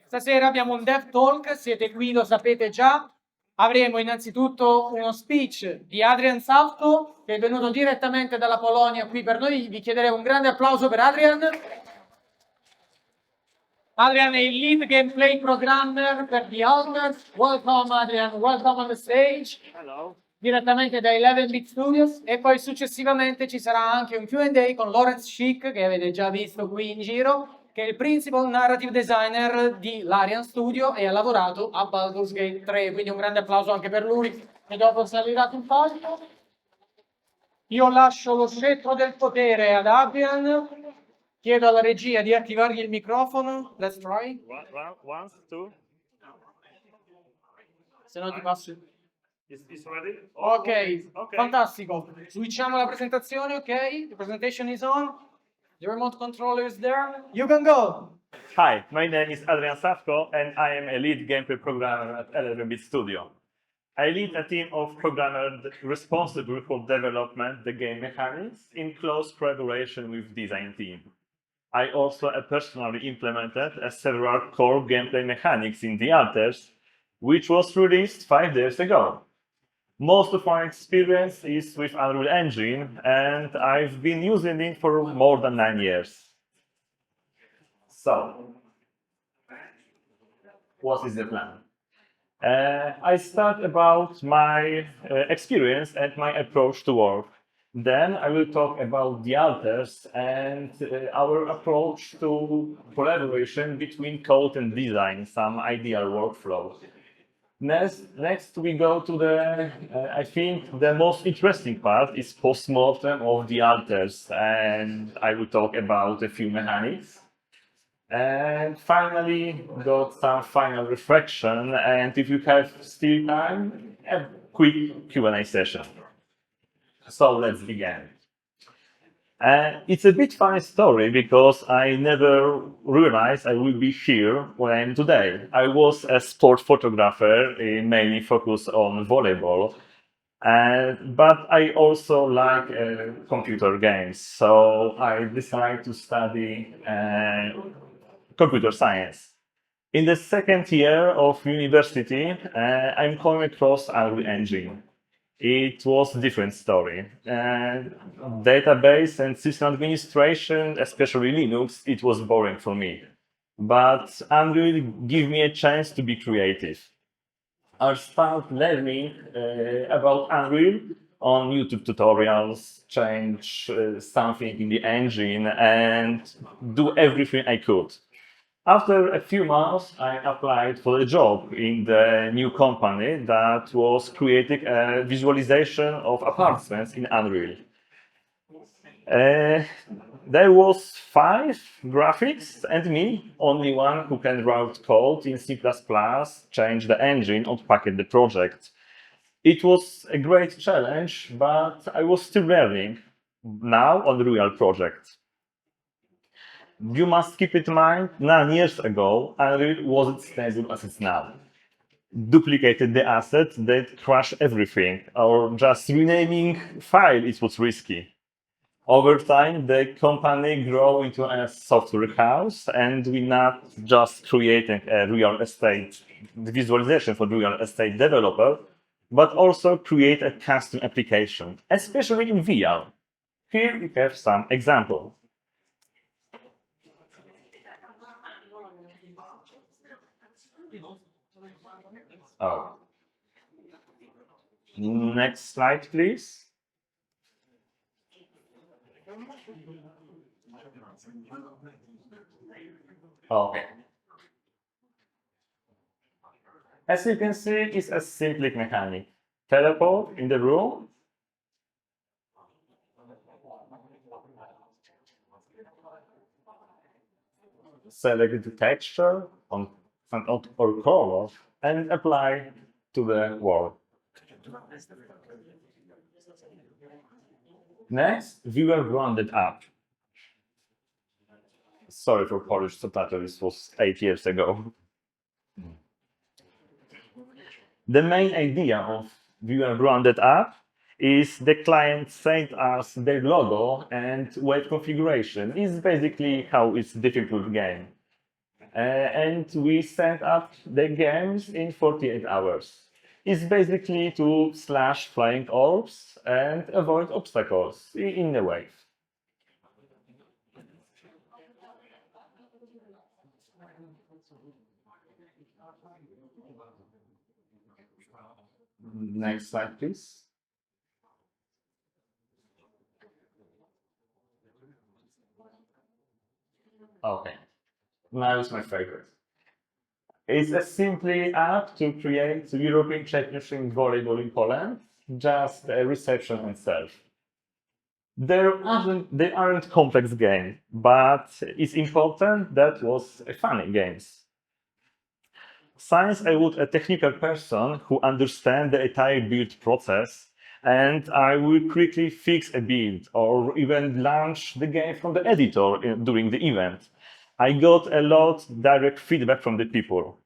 Stasera abbiamo un Dev Talk, siete qui, lo sapete già. Avremo innanzitutto uno speech di Adrian Sawko, che è venuto direttamente dalla Polonia qui per noi. Vi chiederei un grande applauso per Adrian. Adrian è il lead gameplay programmer per The Alters. Welcome Adrian, welcome on the stage. Hello. Direttamente da 11-bit Studios, e poi successivamente ci sarà anche un Q&A con Lawrence Schick, che avete già visto qui in giro, che è il principal narrative designer di Larian Studio e ha lavorato a Baldur's Gate 3, quindi un grande applauso anche per lui, e dopo salirà sul palco. Io lascio lo scettro del potere ad Adrian, chiedo alla regia di attivargli il microfono. Let's try. One, two. Se no ti passo. Is ready? Ok, fantastico. Switchiamo la presentazione, ok? The presentation is on. The remote controller is there. You can go. Hi, my name is Adrian Sawko and I am a lead gameplay programmer at 11-bit Studio. I lead a team of programmers responsible for development the game mechanics in close collaboration with design team. I also personally implemented several core gameplay mechanics in The Alters, which was released 5 days ago. Most of my experience is with Unreal Engine, and I've been using it for more than 9 years. So, what is the plan? I start about my experience and my approach to work. Then I will talk about the Alters and our approach to collaboration between code and design, some ideal workflow. Next we go to the, I think the most interesting part is post-mortem of the Alters, and I will talk about a few mechanics. And finally, got some final reflection, and if you have still time, a quick Q&A session. So let's begin. It's a bit funny story because I never realized I will be here where I am today. I was a sport photographer, mainly focused on volleyball, but I also like computer games, so I decided to study computer science. In the second year of university, I'm coming across Unreal Engine. It was a different story. Database and system administration, especially Linux, it was boring for me. But Unreal gave me a chance to be creative. I started learning about Unreal on YouTube tutorials, change something in the engine, and do everything I could. After a few months, I applied for a job in the new company that was creating a visualization of apartments in Unreal. There was 5 graphics and me, only one who can write code in C++, change the engine, unpack the project. It was a great challenge, but I was still learning now on the real project. You must keep in mind, 9 years ago, Unreal wasn't stable as it's now. Duplicated the asset, that crashed everything, or just renaming file, it was risky. Over time, the company grew into a software house, and we not just creating a real estate visualization for real estate developer, but also create a custom application, especially in VR. Here we have some examples. Oh. Next slide, please. Okay. As you can see, it's a simple mechanic. Teleport in the room. Select the texture or color and apply to the wall. Next, viewer rounded up. Sorry for Polish subtitle, this was 8 years ago. The main idea of viewer rounded up is the client sent us their logo and web configuration. It's basically how it's difficult game. and we set up the games in 48 hours. It's basically to slash flying orbs and avoid obstacles in a way. Next slide, please. Okay, now it's my favorite. It's a simply app to create the European Championship in volleyball in Poland, just a reception and serve. They aren't complex games, but it's important that was a funny games. Since I was a technical person who understands the entire build process, and I will quickly fix a build or even launch the game from the editor during the event, I got a lot direct feedback from the people.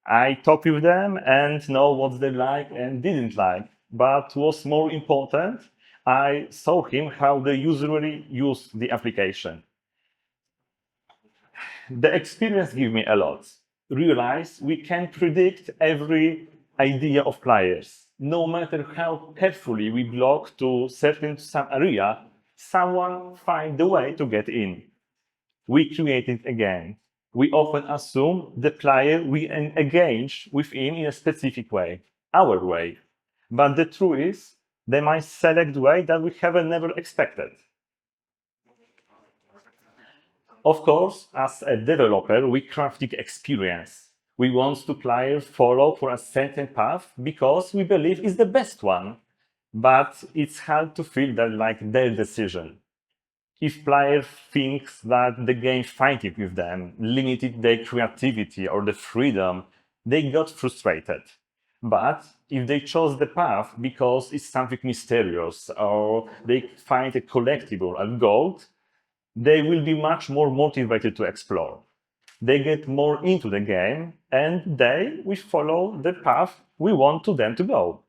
I talked with them and know what they like and didn't like. But what's more important, I saw him how they usually use the application. The experience gave me a lot. Realize we can predict every idea of players. No matter how carefully we block to certain some area, someone find the way to get in. We create it again. We often assume the player we engage within in a specific way, our way. But the truth is, they might select way that we have never expected. Of course, as a developer, we craft the experience. We want the player follow for a certain path because we believe it's the best one. But it's hard to feel that like their decision. If player thinks that the game fighting with them limited their creativity or the freedom, they got frustrated. But if they chose the path because it's something mysterious or they find a collectible, a gold, they will be much more motivated to explore. They get more into the game and they will follow the path we want to them to go.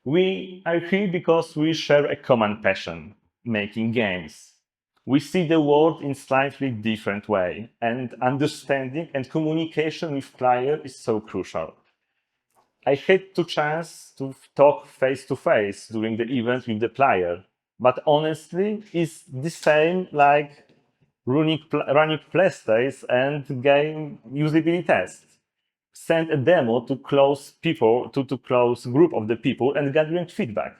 We are here because we share a common passion, making games. We see the world in slightly different way, and understanding and communication with player is so crucial. I had the chance to talk face to face during the event with the player, but honestly, it's the same like running playstays and game usability tests. Send a demo to close people to close group of the people and gathering feedback.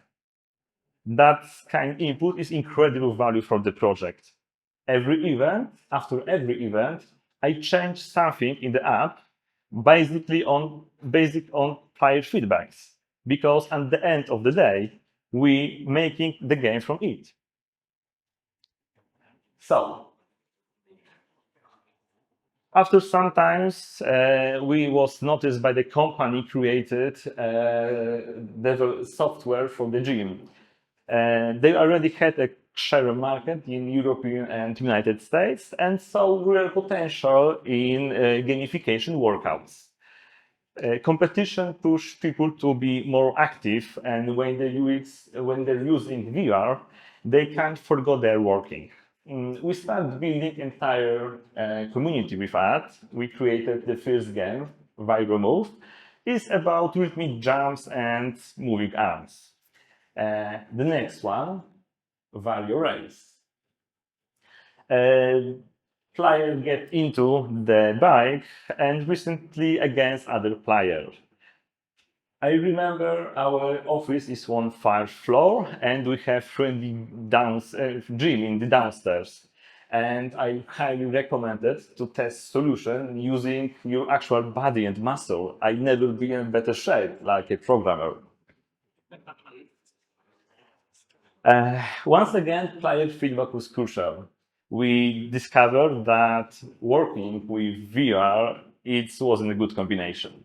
That kind of input is incredible value for the project. After every event, I change something in the app based on player feedbacks. Because at the end of the day, we making the game from it. So, after some times, we was noticed by the company created the software for the gym. They already had a share market in European and United States, and saw real potential in gamification workouts. Competition push people to be more active, and when they're using VR, they can't forget their working. We started building entire community with that. We created the first game, Vibro Move. It's about rhythmic jumps and moving arms. The next one, Value Race. Players get into the bike and recently against other players. I remember our office is on 5th floor and we have friendly gym in the downstairs. And I highly recommend it to test solution using your actual body and muscle. I never been in better shape like a programmer. Once again, player feedback was crucial. We discovered that working with VR, it wasn't a good combination.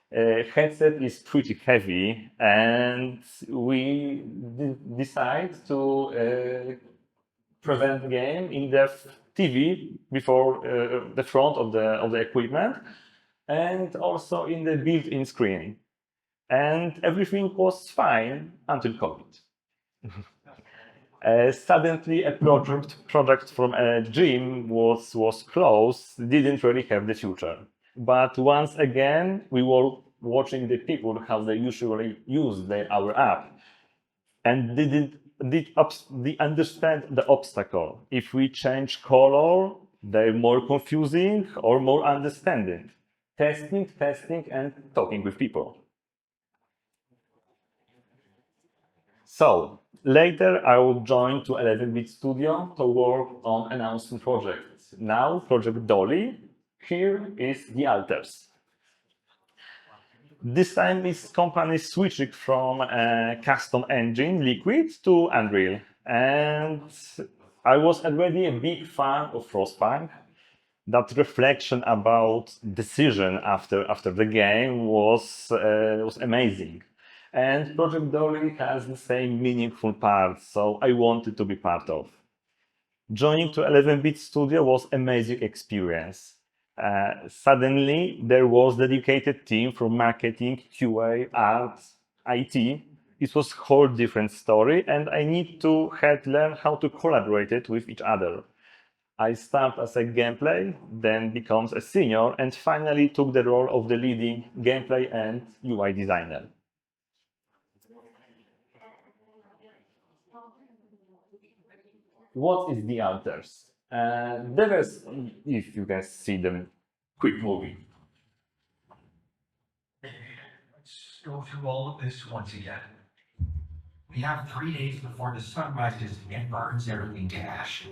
Headset is pretty heavy, and we decide to present the game in the TV before the front of the equipment, and also in the built-in screen. And everything was fine until COVID. Suddenly, a project from a gym was closed, didn't really have the future. But once again, we were watching the people how they usually use our app, and they understand the obstacle. If we change color, they're more confusing or more understanding. Testing, and talking with people. So later I will join to 11-bit studio to work on announcement projects. Now project Dolly. Here is the alters. This time this company switching from a custom engine, Liquid, to Unreal. And I was already a big fan of Frostpunk. That reflection about decision after the game was amazing. And Project Dolly has the same meaningful parts, so I wanted to be part of. Joining to 11-bit studio was amazing experience. Suddenly, there was dedicated team for marketing, QA, art, IT. It was whole different story, and I need to had learn how to collaborate it with each other. I started as a gameplay, then becomes a senior, and finally took the role of the leading gameplay and UI designer. What is the alters? There is, if you can see them, quick movie. Let's go through all of this once again. We have 3 days before the sun rises and burns everything to ash.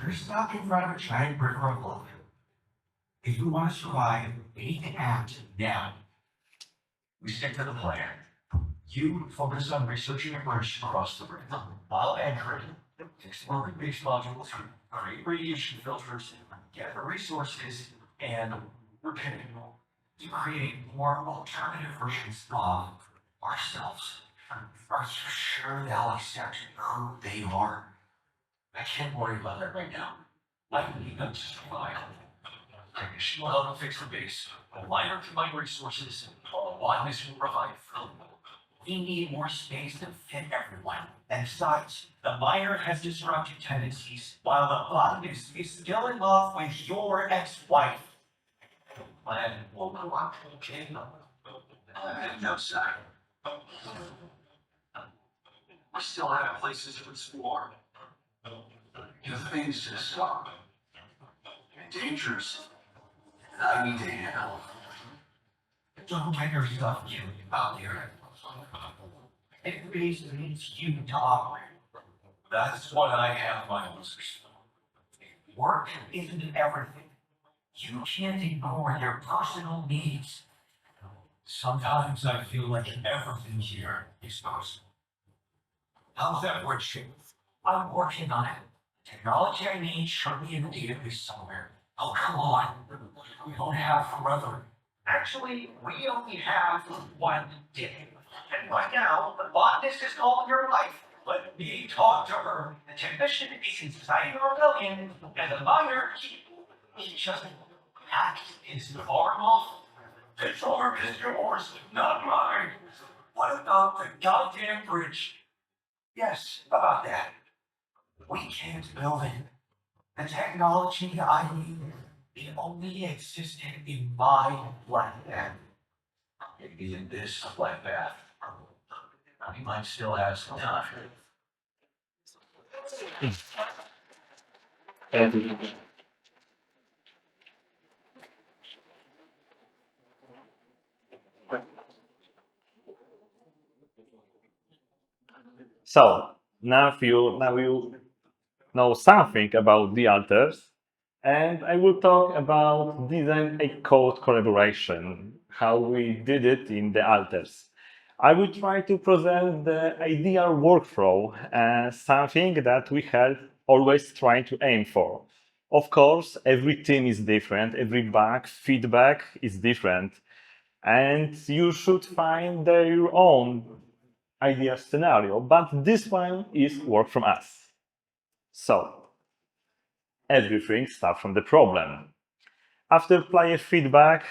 We're stuck in front of a giant river of love. If we want to survive, we need to act now. We stick to the plan. You focus on researching a bridge across the river. I'll anchor it, explore the base modules, create radiation filters, gather resources, and repair to create more alternative versions of ourselves. Are you sure they'll accept who they are? I can't worry about that right now. I need them to survive. Technician will help fix the base. A miner to mine resources. A botanist will revive. We need more space to fit everyone. And besides, the miner has disruptive tendencies, while the botanist is still in love with your ex-wife. Plan will go up, okay? No sign. We still have places to explore. You have things to stop. And dangers that I need to handle. Don't let yourself get out there. It really needs you to operate. That's what I have my answers. Work isn't everything. You can't ignore your personal needs. Sometimes I feel like everything here is possible. How's that working? I'm working on it. Technology I need should be in the database somewhere. Oh, come on. We don't have forever. Actually, we only have 1 day. And right now, the botanist is calling your wife. Let me talk to her. The technician is inside your rebellion, and the miner, he just hacked his farm off. The farm is yours, not mine. What about the goddamn bridge? Yes, about that. We can't build it. The technology I need, it only existed in my flatbed. Maybe in this flatbed. We might still have some time. So now you know something about the alters, and I will talk about design a code collaboration, how we did it in the alters. I will try to present the ideal workflow as something that we have always tried to aim for. Of course, every team is different, every bug feedback is different, and you should find your own idea scenario, but this one is work from us. So, everything starts from the problem. After player feedback,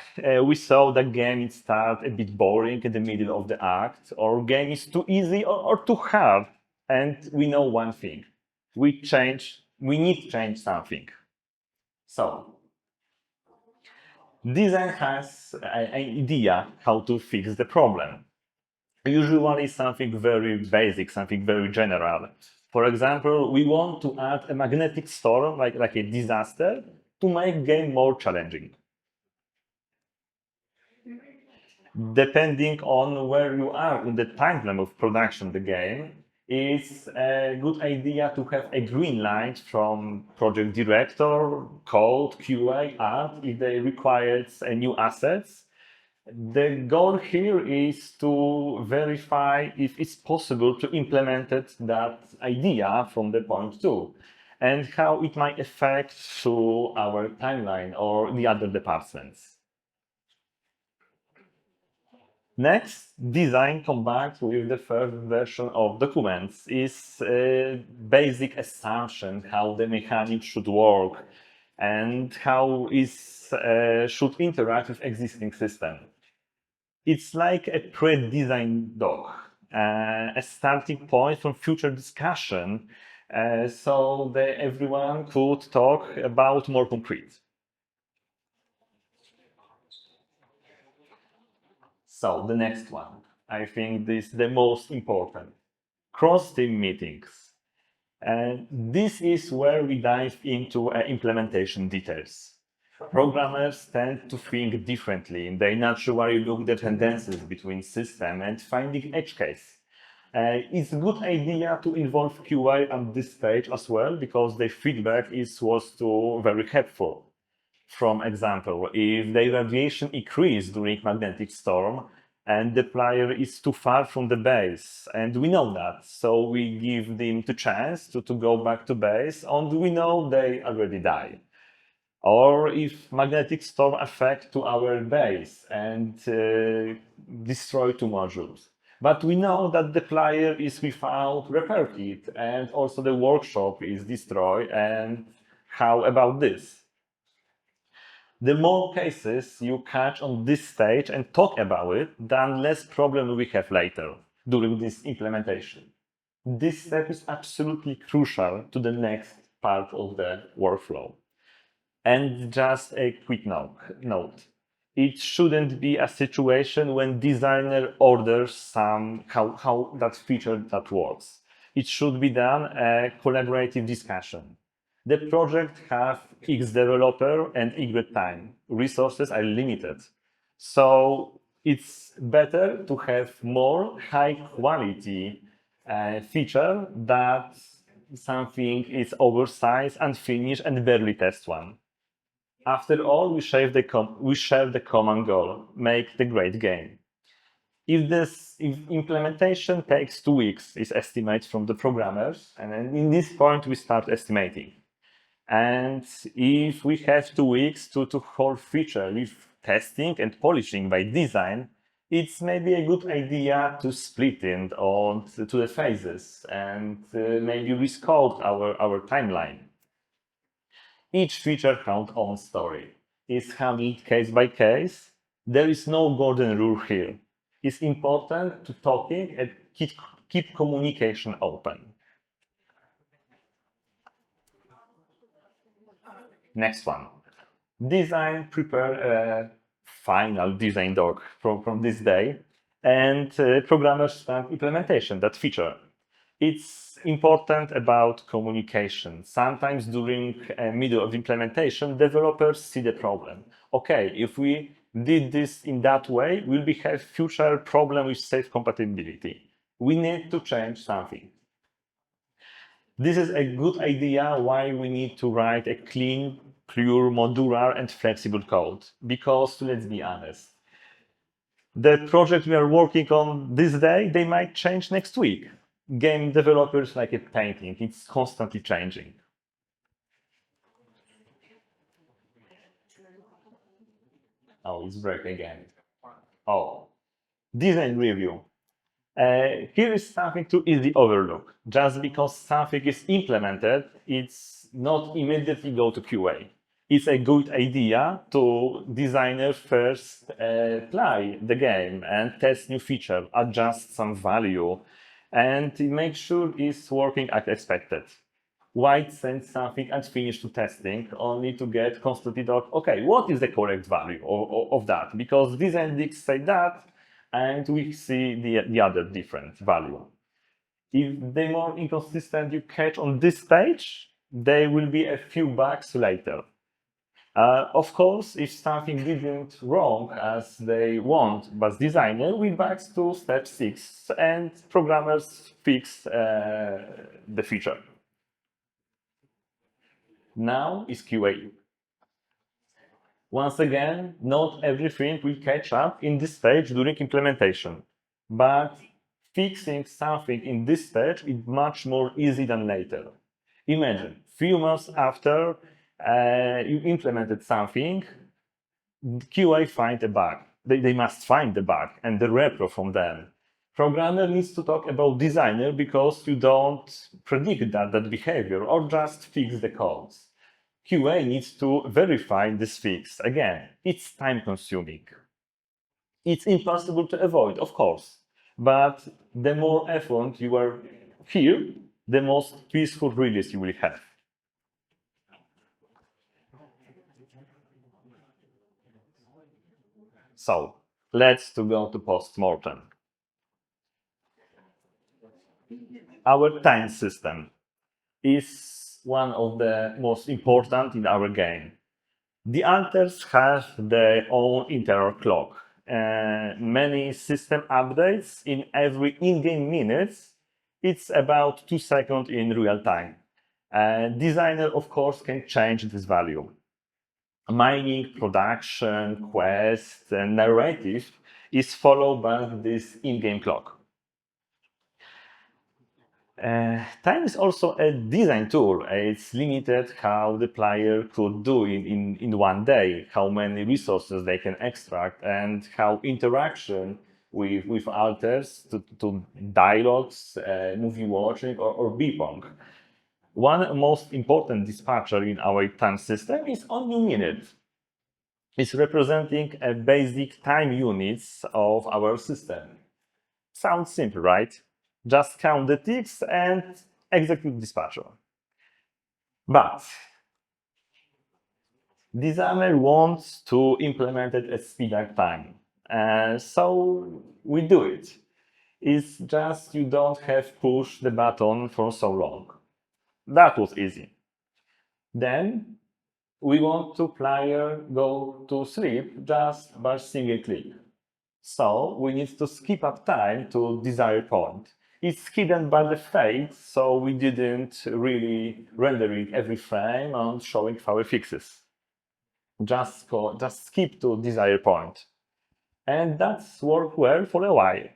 we saw that game it starts a bit boring in the middle of the act, or game is too easy or too hard, and we know one thing. We need to change something. So, design has an idea how to fix the problem. Usually something very basic, something very general. For example, we want to add a magnetic storm, like a disaster, to make game more challenging. Depending on where you are in the timeline of production of the game, it's a good idea to have a green light from project director, code, QA, art, if they require new assets. The goal here is to verify if it's possible to implement that idea from the point two, and how it might affect to our timeline or the other departments. Next, design combined with the first version of documents is a basic assumption how the mechanics should work and how it should interact with existing system. It's like a pre-designed doc, a starting point for future discussion, so that everyone could talk about more concrete. So the next one, I think this is the most important, cross-team meetings. And this is where we dive into implementation details. Programmers tend to think differently. They naturally look at the tendencies between systems and finding edge case. It's a good idea to involve QA at this stage as well, because their feedback was very helpful. From example, if the radiation increased during magnetic storm and the player is too far from the base, and we know that, so we give them the chance to go back to base, and we know they already die. Or if magnetic storm affect to our base and destroy two modules. But we know that the player is without repair kit and also the workshop is destroyed, and how about this? The more cases you catch on this stage and talk about it, then less problem we have later during this implementation. This step is absolutely crucial to the next part of the workflow. And just a quick note. It shouldn't be a situation when designer orders how that feature that works. It should be done a collaborative discussion. The project have X developer and Y time. Resources are limited. So it's better to have more high quality feature that something is oversized, unfinished, and barely test one. After all, we share the common goal, make the great game. If implementation takes 2 weeks, is estimated from the programmers, and then in this point we start estimating. And if we have 2 weeks to whole feature with testing and polishing by design, it's maybe a good idea to split it on to the phases and maybe rescope our timeline. Each feature has its own story. It's handled case by case. There is no golden rule here. It's important to talking and keep communication open. Next one. Prepare a final design doc from this day, and programmers start implementation, that feature. It's important about communication. Sometimes during middle of implementation, developers see the problem. Okay, if we did this in that way, we'll have future problem with safe compatibility. We need to change something. This is a good idea why we need to write a clean, pure, modular, and flexible code. Because, let's be honest, the project we are working on this day, they might change next week. Game developers like a painting, it's constantly changing. Oh, it's breaking again. Oh, design review. Here is something to easily overlook. Just because something is implemented, it's not immediately go to QA. It's a good idea to designer first play the game and test new feature, adjust some value, and make sure it's working as expected. Why send something unfinished to testing only to get constantly okay, what is the correct value of that? Because these index say that, and we see the other different value. If they're more inconsistent you catch on this stage, there will be a few bugs later. Of course, if something didn't wrong as they want, but designer will back to step 6 and programmers fix the feature. Now is QA. Once again, not everything will catch up in this stage during implementation, but fixing something in this stage is much more easy than later. Imagine, few months after you implemented something, QA find a bug. They must find the bug and the repro from them. Programmer needs to talk about designer because you don't predict that behavior or just fix the codes. QA needs to verify this fix. Again, it's time consuming. It's impossible to avoid, of course, but the more effort you are here, the most peaceful release you will have. So let's go to post-mortem. Our time system is one of the most important in our game. The alters have their own internal clock. Many system updates in every in-game minutes. It's about 2 seconds in real time. Designer, of course, can change this value. Mining, production, quest, and narrative is followed by this in-game clock. Time is also a design tool. It's limited how the player could do in one day, how many resources they can extract, and how interaction with alters to dialogues, movie watching, or beepong. One most important dispatcher in our time system is only minute. It's representing a basic time units of our system. Sounds simple, right? Just count the ticks and execute dispatcher. But designer wants to implement it at speed up time. So we do it. It's just you don't have push the button for so long. That was easy. Then we want to player go to sleep just by single click. So we need to skip up time to desired point. It's hidden by the fade, so we didn't really rendering every frame and showing our fixes. Just skip to desired point. And that's worked well for a while.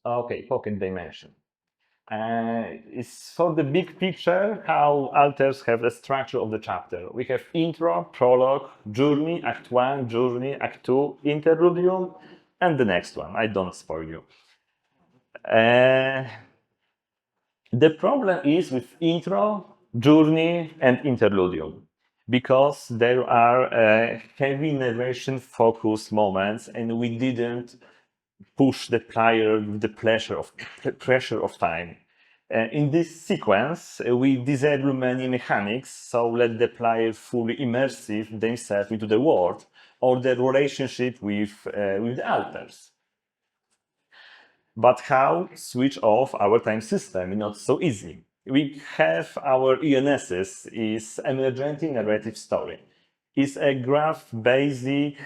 Okay, pocket dimension. It's for the big picture how alters have the structure of the chapter. We have intro, prologue, journey, act 1, journey, act 2, interludium, and the next one. I don't spoil you. The problem is with intro, journey, and interludium, because there are heavy narration focused moments and we didn't push the player with the pressure of time. In this sequence, we disable many mechanics, so let the player fully immersive themselves into the world or the relationship with the alters. But how switch off our time system? Not so easy. We have our ENSs, is emergent narrative story. It's a graph-basic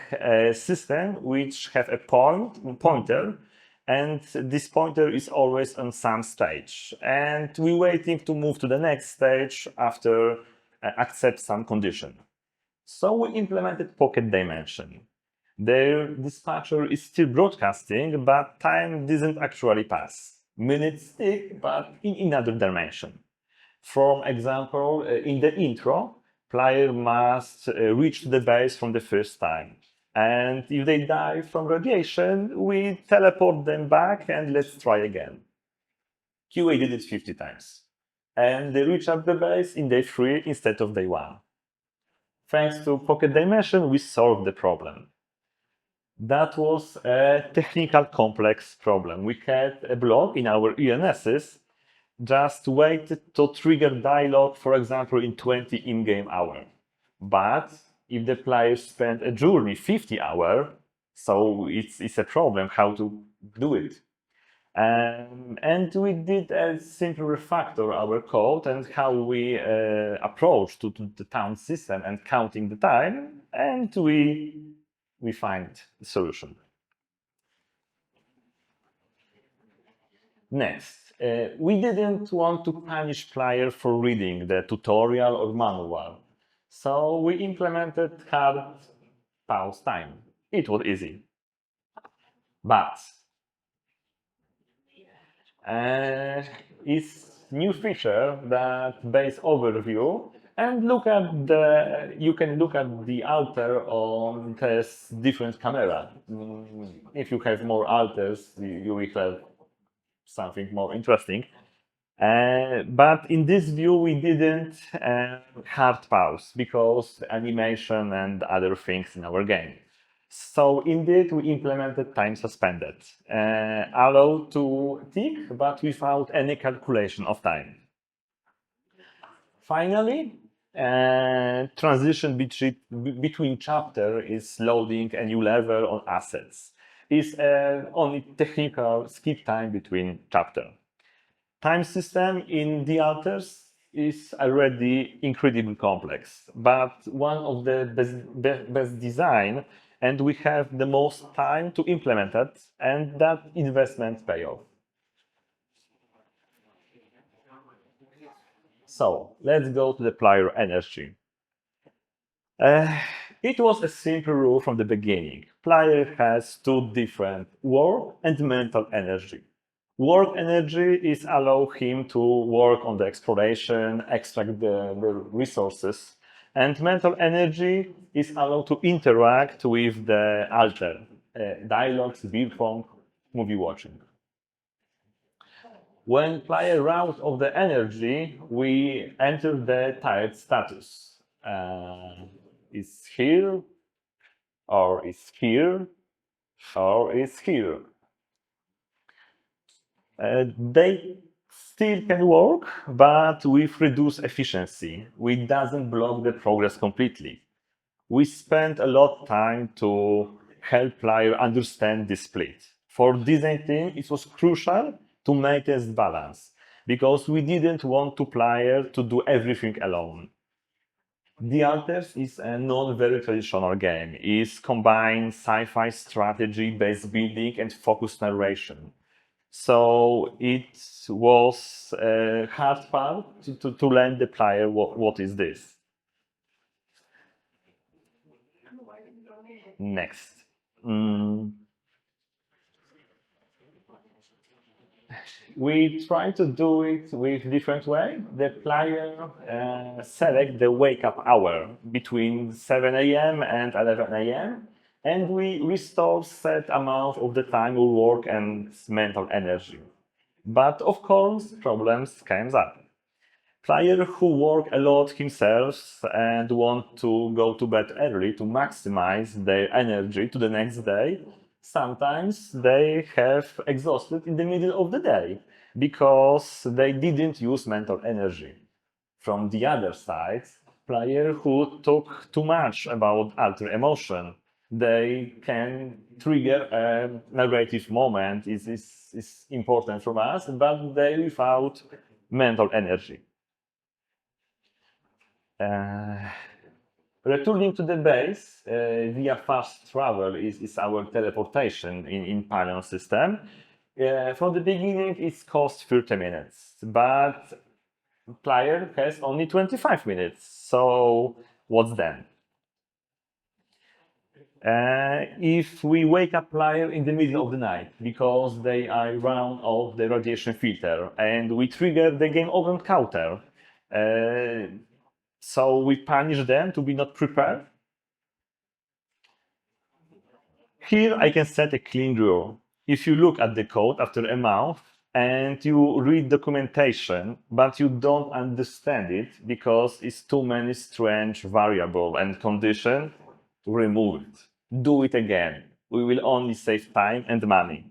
system which have a pointer, and this pointer is always on some stage. And we're waiting to move to the next stage after accept some condition. So we implemented pocket dimension. Their dispatcher is still broadcasting, but time doesn't actually pass. Minutes tick, but in another dimension. For example, in the intro, player must reach the base from the first time. And if they die from radiation, we teleport them back and let's try again. QA did it 50 times. And they reach up the base in day 3 instead of day 1. Thanks to Pocket Dimension, we solved the problem. That was a technical complex problem. We had a block in our ENSs just waited to trigger dialogue, for example, in 20 in-game hours. But if the player spent a journey 50 hours, so it's a problem how to do it. And we did a simple refactor our code and how we approach to the town system and counting the time, and we find the solution. Next, we didn't want to punish player for reading the tutorial or manual, so we implemented hard pause time. It was easy. But is new feature that base overview and you can look at the altar on this different camera. If you have more altars, you will have something more interesting. But in this view, we didn't hard pause because animation and other things in our game. So indeed, we implemented time suspended, allowed to tick, but without any calculation of time. Finally, transition between chapter is loading a new level on assets. Is only technical skip time between chapter. Time system in the altars is already incredibly complex, but one of the best design, and we have the most time to implement it, and that investment pay off. So let's go to the player energy. It was a simple rule from the beginning. Player has two different work and mental energy. Work energy is allow him to work on the exploration, extract the resources, and mental energy is allowed to interact with the altar, dialogues, beer pong, movie watching. When player runs of the energy, we enter the tired status. Is here, or is here, or is here. They still can work, but with reduced efficiency, which doesn't block the progress completely. We spent a lot of time to help player understand this split. For design team, it was crucial to make this balance, because we didn't want to player to do everything alone. The Alters is a non-very traditional game. It combines sci-fi strategy, base building, and focused narration. So it was a hard part to learn the player what is this. Next. We try to do it with different way. The player select the wake up hour between 7 a.m. and 11 a.m. and we restore set amount of the time we work and mental energy. But of course, problems comes up. Player who work a lot himself and want to go to bed early to maximize their energy to the next day, sometimes they have exhausted in the middle of the day because they didn't use mental energy. From the other side, player who talk too much about alter emotion, they can trigger a narrative moment is important from us, but they without mental energy. Returning to the base via fast travel is our teleportation in Milan system. From the beginning, it costs 30 minutes, but player has only 25 minutes. So what's then? If we wake up player in the middle of the night because they are run off the radiation filter and we trigger the game over counter, so we punish them to be not prepared. Here I can set a clean rule. If you look at the code after a month, and you read documentation, but you don't understand it because it's too many strange variable and condition, remove it. Do it again. We will only save time and money.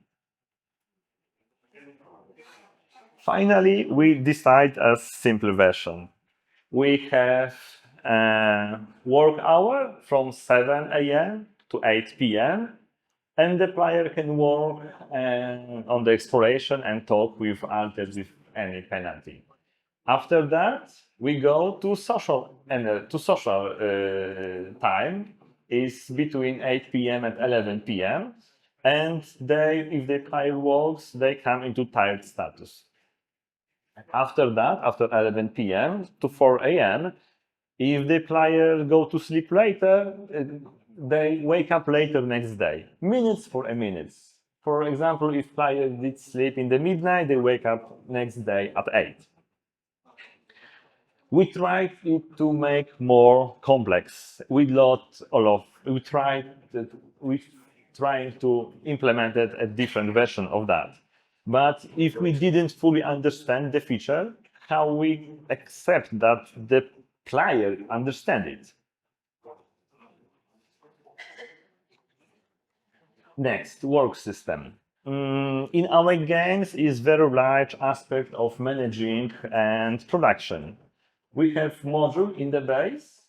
Finally, we decide a simple version. We have work hour from 7 a.m. to 8 p.m. and the player can work on the exploration and talk with alters with any penalty. After that, we go to social time is between 8 p.m. and 11 p.m. And if the player works, they come into tired status. After that, after 11 p.m. to 4 a.m., if the player go to sleep later, they wake up later next day, minutes for a minute. For example, if player did sleep in the midnight, they wake up next day at 8. We tried it to make more complex. We trying to implement a different version of that. But if we didn't fully understand the feature, how we accept that the player understand it? Next, work system. In our games is very large aspect of managing and production. We have module in the base.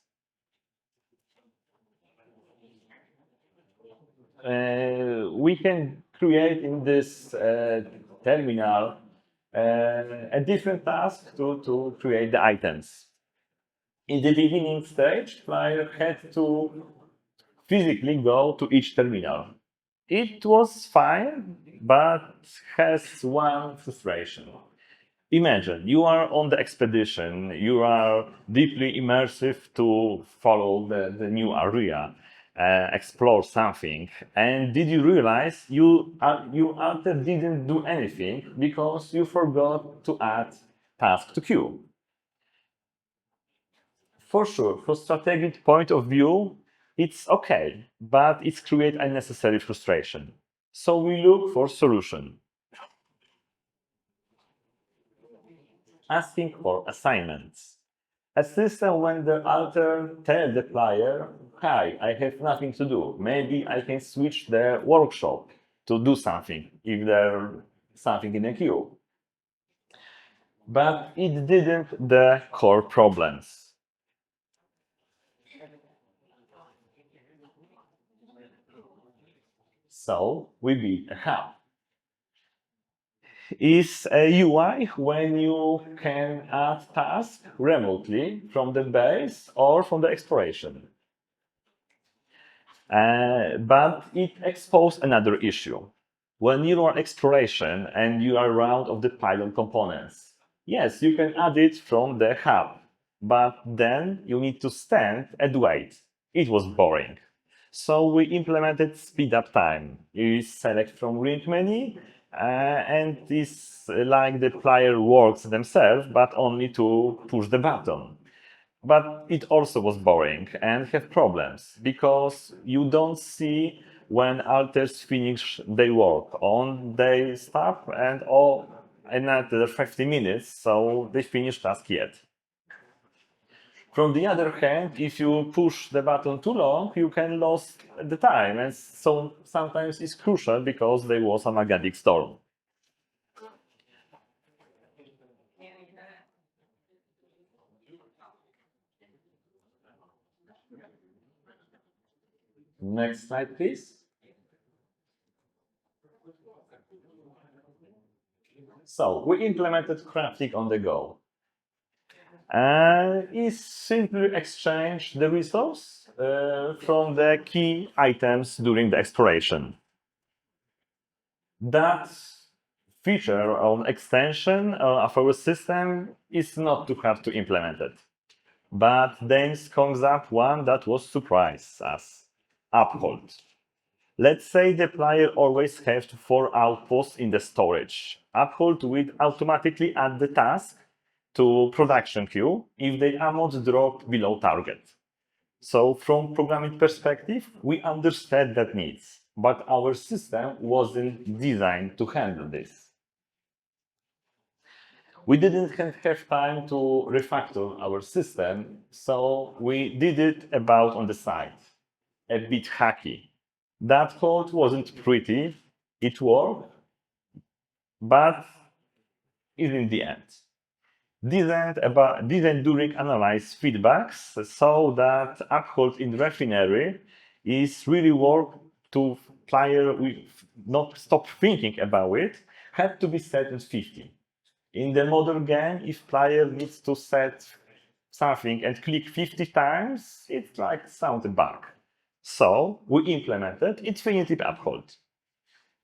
We can create in this terminal a different task to create the items. In the beginning stage, player had to physically go to each terminal. It was fine, but has one frustration. Imagine you are on the expedition, you are deeply immersive to follow the new area, explore something, and did you realize you after didn't do anything because you forgot to add task to queue? For sure, from strategic point of view, it's okay, but it creates unnecessary frustration. So we look for solution. Asking for assignments. A system when the alter tells the player, hi, I have nothing to do. Maybe I can switch the workshop to do something if there's something in the queue. But it didn't the core problems. So we built a hub. Is a UI when you can add tasks remotely from the base or from the exploration. But it exposed another issue. When you are exploration and you are around of the pylon components, yes, you can add it from the hub, but then you need to stand and wait. It was boring. So we implemented speed up time. You select from ring menu, and it's like the player works themselves, but only to push the button. But it also was boring and have problems because you don't see when alters finish their work on they stop and all another 50 minutes, so they finish task yet. From the other hand, if you push the button too long, you can lose the time, and so sometimes it's crucial because there was a magnetic storm. Next slide, please. So we implemented crafting on the go. Is simply exchange the resource from the key items during the exploration. That feature of extension of our system is not too hard to implement it. But then comes up one that was surprise us, uphold. Let's say the player always has 4 outposts in the storage. Uphold will automatically add the task to production queue if the amounts drop below target. So from programming perspective, we understand that needs, but our system wasn't designed to handle this. We didn't have time to refactor our system, so we did it about on the side, a bit hacky. That code wasn't pretty, it worked, but in the end. Didn't during analyze feedbacks so that uphold in refinery is really work to player with not stop thinking about it had to be set at 50. In the modern game, if player needs to set something and click 50 times, it's like sound a bug. So we implemented infinitive uphold.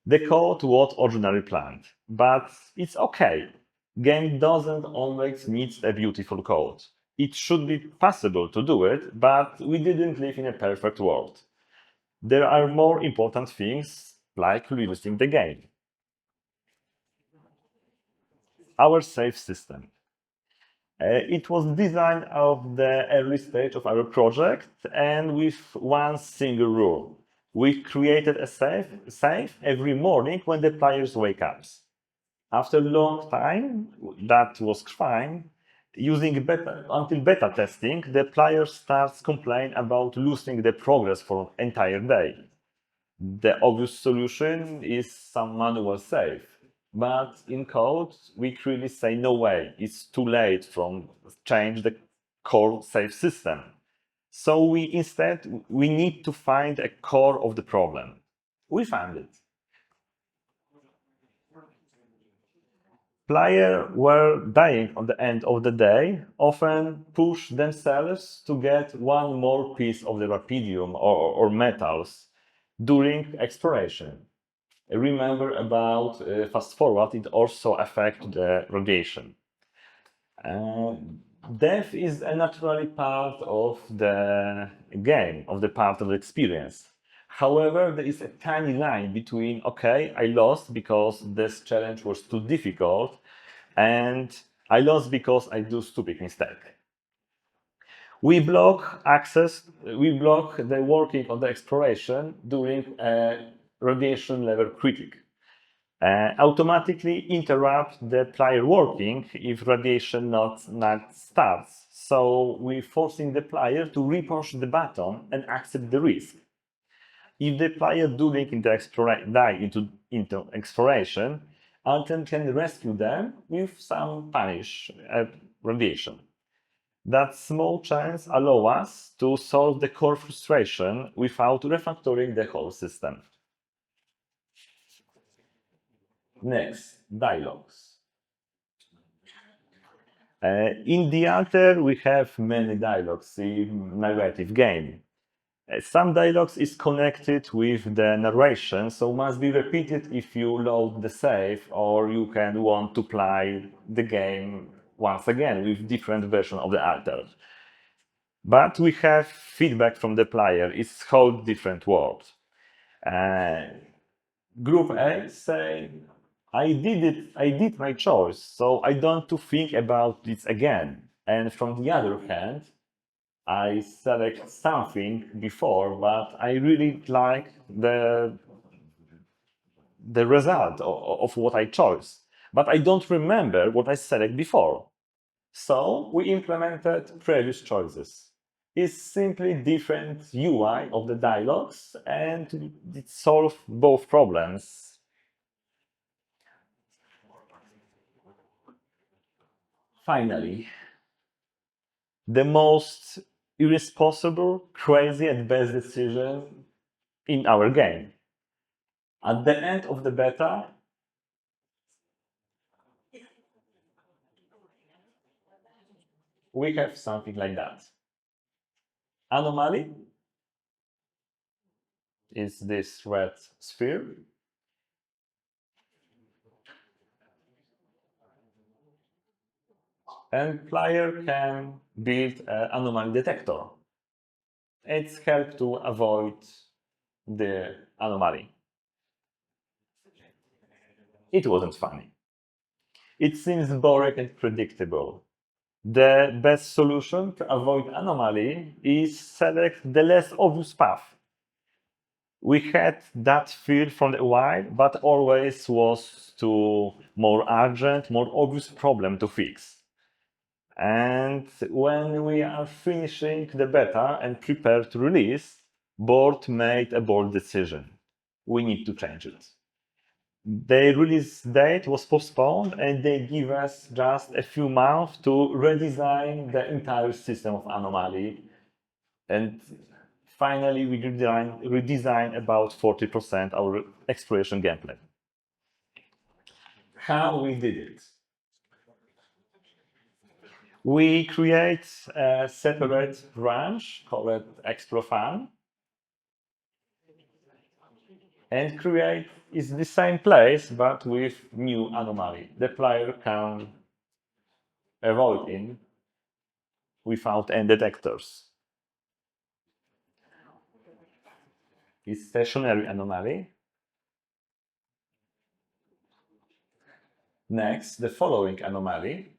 The code was originally planned, but it's okay. Game doesn't always need a beautiful code. It should be possible to do it, but we didn't live in a perfect world. There are more important things, like releasing the game. Our save system. It was designed of the early stage of our project and with one single rule. We created a save every morning when the players wake up. After a long time, that was fine. Until beta testing, the player starts complain about losing the progress for entire day. The obvious solution is some manual save. But in code, we clearly say no way, it's too late from change the core save system. So we need to find a core of the problem. We found it. Players were dying on the end of the day, often push themselves to get one more piece of the rapidium or metals during exploration. Remember about fast forward, it also affects the radiation. Death is a naturally part of the game, of the part of the experience. However, there is a tiny line between, okay, I lost because this challenge was too difficult, and I lost because I do stupid mistake. We block the working on the exploration during a radiation level critic. Automatically interrupt the player working if radiation not starts. So we're forcing the player to re-push the button and accept the risk. If the player during die into exploration, Alten can rescue them with some punish radiation. That small chance allows us to solve the core frustration without refactoring the whole system. Next, dialogues. In the alter, we have many dialogues in narrative game. Some dialogues is connected with the narration, so must be repeated if you load the save or you can want to play the game once again with different version of the alter. But we have feedback from the player, it's whole different world. Group A say, I did my choice, so I don't to think about this again. And from the other hand, I select something before, but I really like the result of what I chose. But I don't remember what I select before. So we implemented previous choices. It's simply different UI of the dialogues, and it solves both problems. Finally, the most irresponsible, crazy, and best decision in our game. At the end of the beta, we have something like that. Anomaly is this red sphere. And player can build an anomaly detector. It's help to avoid the anomaly. It wasn't funny. It seems boring and predictable. The best solution to avoid anomaly is select the less obvious path. We had that feel from a while, but always was to more urgent, more obvious problem to fix. And when we are finishing the beta and prepare to release, board made a bold decision. We need to change it. The release date was postponed and they give us just a few months to redesign the entire system of Anomaly. And finally, we redesign about 40% our exploration gameplay. How we did it? We create a separate branch called ExploFan and create is the same place but with new anomaly. The player can avoid in without any detectors. It's stationary anomaly. Next, the following anomaly.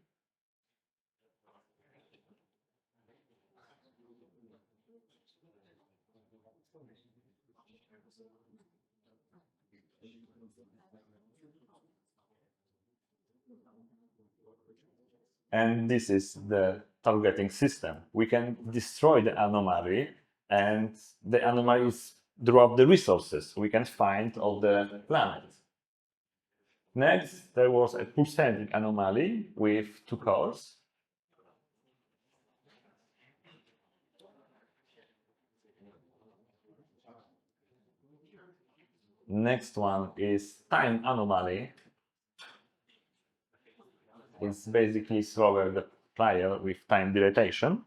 And this is the targeting system. We can destroy the anomaly and the anomalies drop the resources we can find on the planet. Next, there was a pulsating anomaly with 2 cores. Next one is time anomaly. It's basically slower the player with time dilatation.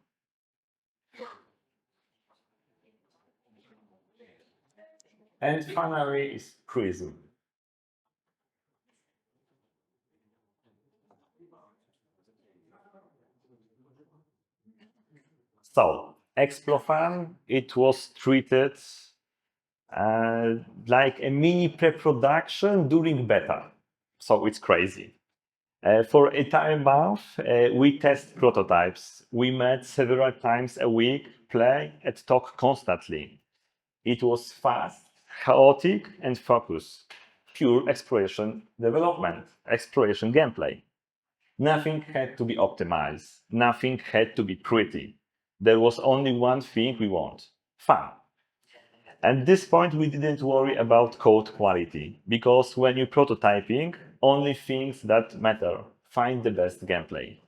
And finally is prism. So, ExploFan, it was treated like a mini pre-production during beta. So it's crazy. For a entire month, we test prototypes. We met several times a week, play and talk constantly. It was fast, chaotic, and focused. Pure exploration development, exploration gameplay. Nothing had to be optimized. Nothing had to be pretty. There was only one thing we want: fun. At this point, we didn't worry about code quality, because when you're prototyping, only things that matter: find the best gameplay.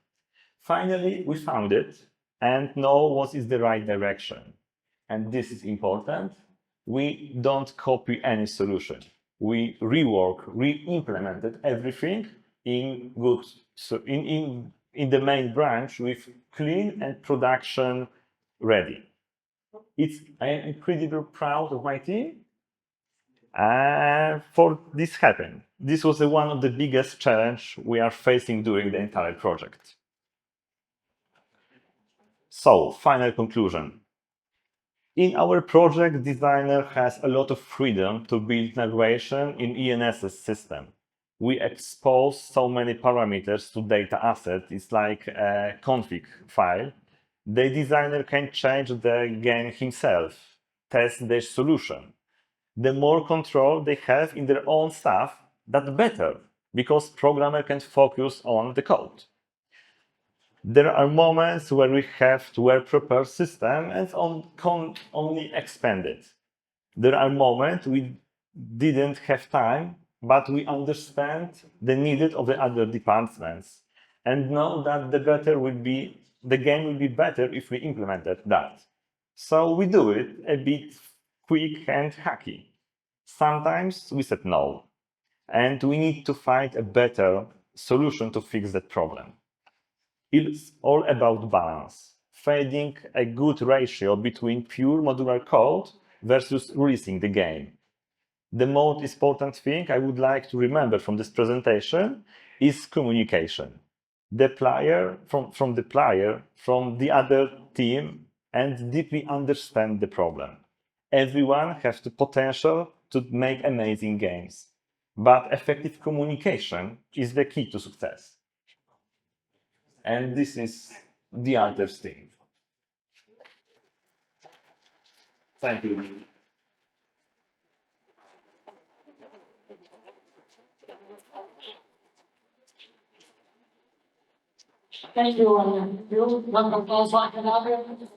Finally, we found it and know what is the right direction. And this is important. We don't copy any solution. We rework, re-implemented everything in good, so in the main branch with clean and production ready. I'm incredibly proud of my team for this happen. This was one of the biggest challenge we are facing during the entire project. So, final conclusion. In our project, designer has a lot of freedom to build narration in ENS's system. We expose so many parameters to data asset. It's like a config file. The designer can change the game himself, test the solution. The more control they have in their own stuff, that better, because programmer can focus on the code. There are moments where we have to well-prepared system and only expand it. There are moments we didn't have time, but we understand the needed of the other departments and know that the game will be better if we implemented that. So we do it a bit quick and hacky. Sometimes we said no, and we need to find a better solution to fix that problem. It's all about balance, finding a good ratio between pure modular code versus releasing the game. The most important thing I would like to remember from this presentation is communication. The player, from the player, from the other team, and deeply understand the problem. Everyone has the potential to make amazing games, but effective communication is the key to success. And this is the other thing. Thank you. Thank you. One applause for Adrian.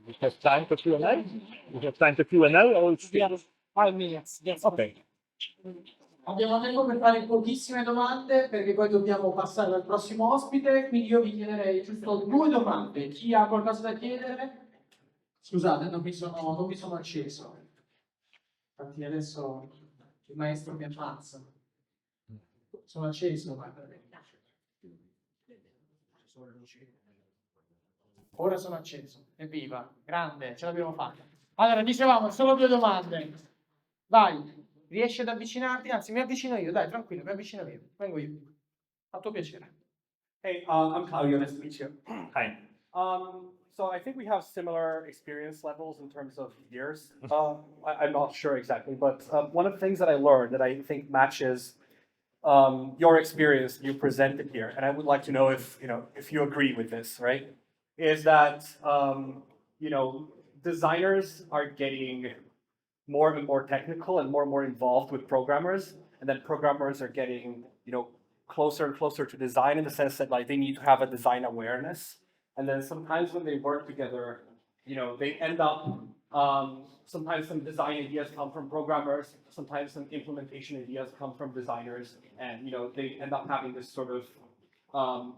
We have time for Q&A? We have time for Q&A or it's Yeah, 5 minutes. Yes. Okay. Abbiamo tempo per fare pochissime domande perché poi dobbiamo passare al prossimo ospite, quindi io vi chiederei giusto 2 domande. Chi ha qualcosa da chiedere? Scusate, non mi sono acceso. Infatti adesso il maestro mi ammazza. Sono acceso, guarda. Ora sono acceso. Evviva, grande, ce l'abbiamo fatta. Allora, dicevamo, solo 2 domande. Vai. Riesci ad avvicinarti? Anzi, mi avvicino io, dai, tranquillo, mi avvicino io. Vengo io. A tuo piacere. Hey, I'm Claudio. Nice to meet you. Hi. So I think we have similar experience levels in terms of years. I'm not sure exactly, but one of the things that I learned that I think matches your experience you presented here, and I would like to know if you agree with this, right? Is that designers are getting more and more technical and more involved with programmers, and then programmers are getting closer and closer to design in the sense that like they need to have a design awareness, and then sometimes when they work together, they end up sometimes some design ideas come from programmers, sometimes some implementation ideas come from designers, and they end up having this sort of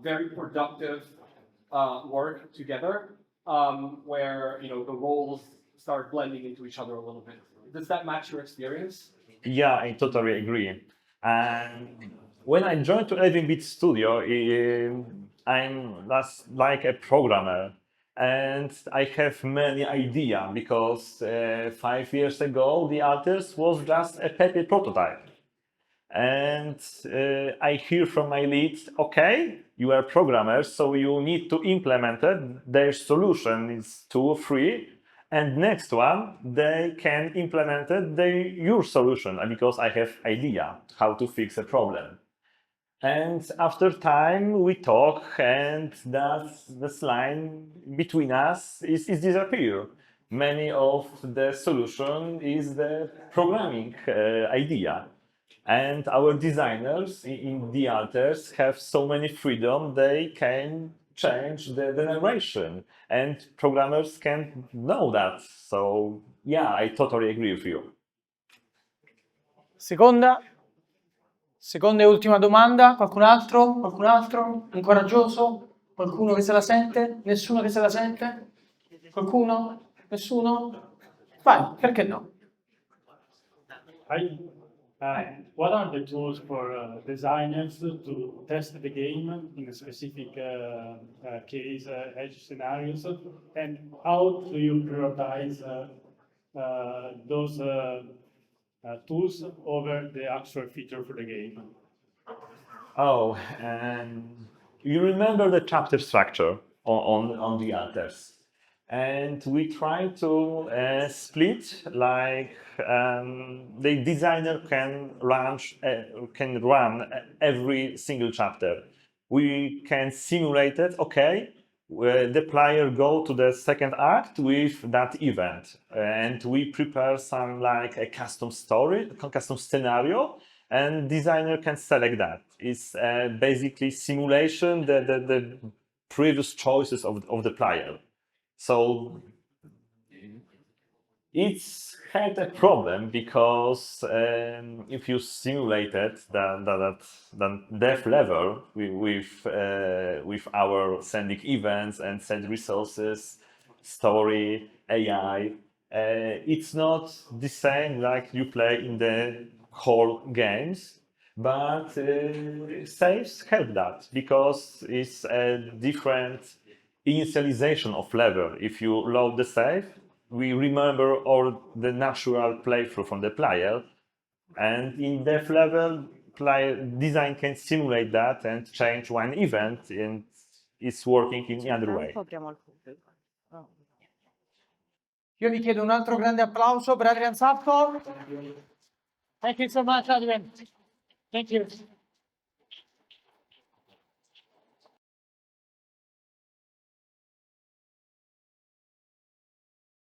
very productive work together, where the roles start blending into each other a little bit. Does that match your experience? Yeah, I totally agree. And when I joined to 11-bit studio, I'm like a programmer. And I have many ideas because 5 years ago, the Alters was just a paper prototype. And I hear from my lead, okay, you are programmers, so you need to implement it. Their solution is 2 or 3. And next one, they can implement it, your solution, because I have idea how to fix a problem. And after time, we talk, and this line between us is disappear. Many of the solution is the programming idea. And our designers in the Alters have so many freedom, they can change the narration, and programmers can know that. So yeah, I totally agree with you. Seconda e ultima domanda. Qualcun altro? Un coraggioso? Qualcuno che se la sente? Nessuno che se la sente? Qualcuno? Nessuno? Vai, perché no? What are the tools for designers to test the game in a specific case, edge scenarios, and how do you prioritize those tools over the actual feature for the game? Oh, and you remember the chapter structure on the Alters. And we try to split like the designer can run every single chapter. We can simulate it, okay, where the player go to the second act with that event, and we prepare some like a custom story, custom scenario, and designer can select that. It's basically simulation the previous choices of the player. So it's had a problem because if you simulated the dev level with our sending events and send resources, story, AI, it's not the same like you play in the core games. But saves help that because it's a different initialization of level. If you load the save, we remember all the natural playthrough from the player, and in dev level, design can simulate that and change one event, and it's working in another way. Io vi chiedo un altro grande applauso per Adrian Sawko. Thank you so much, Adrian. Thank you.